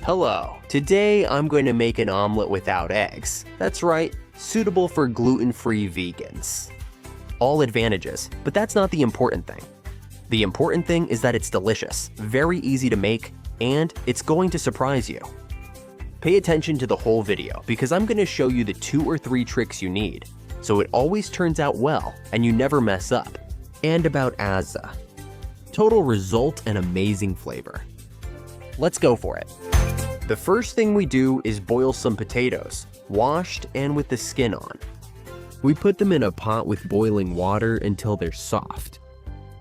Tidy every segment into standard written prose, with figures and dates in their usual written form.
Hello, today I'm going to make an omelet without eggs. That's right, suitable for gluten-free vegans. All advantages, but that's not the important thing. The important thing is that it's delicious, very easy to make, and it's going to surprise you. Pay attention to the whole video because I'm going to show you the 2 or 3 tricks you need, so it always turns out well and you never mess up. And about Asa. Total result and amazing flavor. Let's go for it. The first thing we do is boil some potatoes, washed and with the skin on. We put them in a pot with boiling water until they're soft.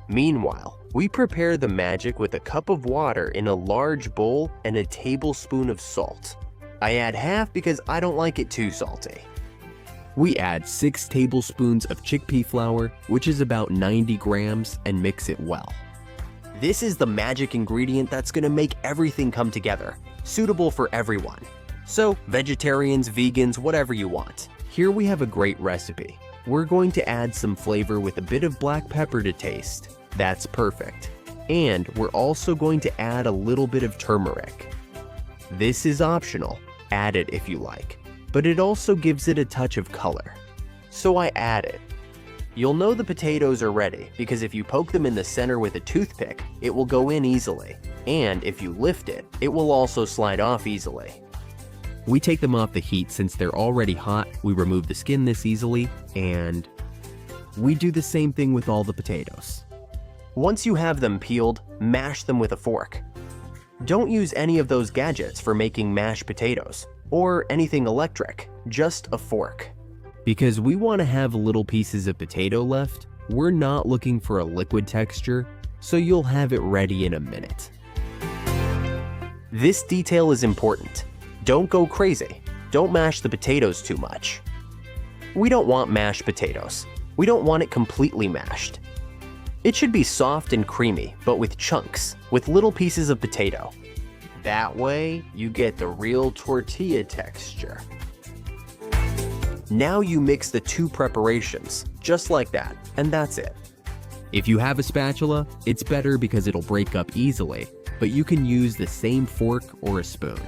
Meanwhile, we prepare the magic with a cup of water in a large bowl and a tablespoon of salt. I add half because I don't like it too salty. We add 6 tablespoons of chickpea flour, which is about 90 grams, and mix it well. This is the magic ingredient that's gonna make everything come together, suitable for everyone. So, vegetarians, vegans, whatever you want. Here we have a great recipe. We're going to add some flavor with a bit of black pepper to taste. That's perfect. And we're also going to add a little bit of turmeric. This is optional, add it if you like, but it also gives it a touch of color. So I add it. You'll know the potatoes are ready because if you poke them in the center with a toothpick, it will go in easily. And if you lift it, it will also slide off easily. We take them off the heat since they're already hot, we remove the skin this easily, and we do the same thing with all the potatoes. Once you have them peeled, mash them with a fork. Don't use any of those gadgets for making mashed potatoes, or anything electric, just a fork. Because we want to have little pieces of potato left, we're not looking for a liquid texture, so you'll have it ready in a minute. This detail is important. Don't go crazy. Don't mash the potatoes too much. We don't want mashed potatoes. We don't want it completely mashed. It should be soft and creamy, but with chunks, with little pieces of potato. That way, you get the real tortilla texture. Now you mix the 2 preparations, just like that, and that's it. If you have a spatula, it's better because it'll break up easily, but you can use the same fork or a spoon.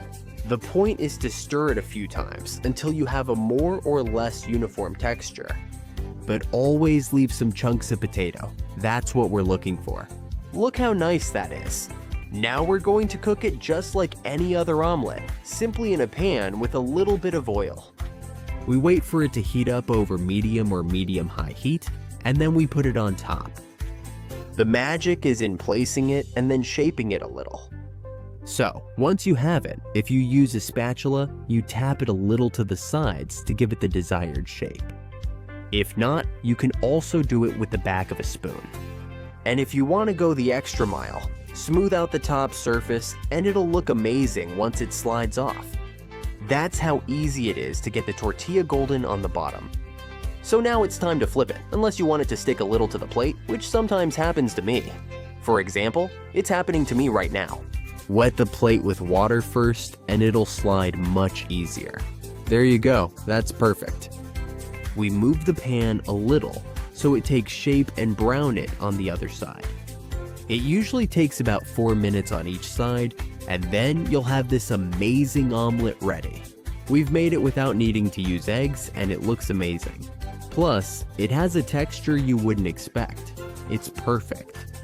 The point is to stir it a few times until you have a more or less uniform texture. But always leave some chunks of potato. That's what we're looking for. Look how nice that is. Now we're going to cook it just like any other omelet, simply in a pan with a little bit of oil. We wait for it to heat up over medium or medium-high heat, and then we put it on top. The magic is in placing it and then shaping it a little. So, once you have it, if you use a spatula, you tap it a little to the sides to give it the desired shape. If not, you can also do it with the back of a spoon. And if you want to go the extra mile, smooth out the top surface and it'll look amazing once it slides off. That's how easy it is to get the tortilla golden on the bottom. So now it's time to flip it, unless you want it to stick a little to the plate, which sometimes happens to me. For example, it's happening to me right now. Wet the plate with water first and it'll slide much easier. There you go, that's perfect. We move the pan a little so it takes shape and brown it on the other side. It usually takes about 4 minutes on each side, and then you'll have this amazing omelet ready. We've made it without needing to use eggs and it looks amazing. Plus, it has a texture you wouldn't expect. It's perfect.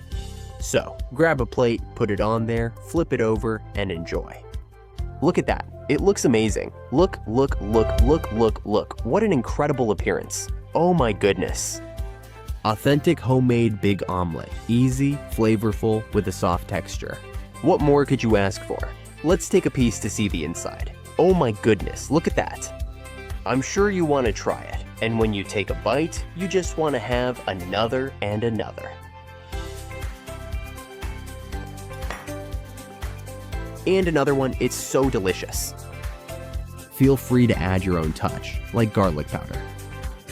So, grab a plate, put it on there, flip it over, and enjoy. Look at that. It looks amazing. Look, look, look, look, look, look. What an incredible appearance. Oh my goodness. Authentic homemade big omelet. Easy, flavorful, with a soft texture. What more could you ask for? Let's take a piece to see the inside. Oh my goodness, look at that. I'm sure you want to try it, and when you take a bite, you just want to have another and another. And another one, it's so delicious. Feel free to add your own touch, like garlic powder.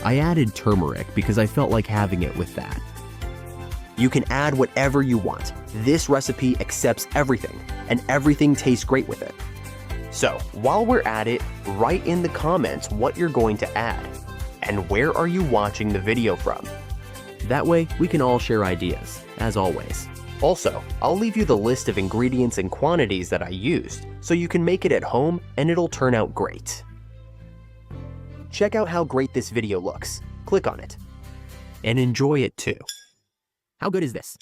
I added turmeric because I felt like having it with that. You can add whatever you want. This recipe accepts everything, and everything tastes great with it. So, while we're at it, write in the comments what you're going to add, and where are you watching the video from. That way, we can all share ideas, as always. Also, I'll leave you the list of ingredients and quantities that I used, so you can make it at home and it'll turn out great. Check out how great this video looks. Click on it. And enjoy it too. How good is this?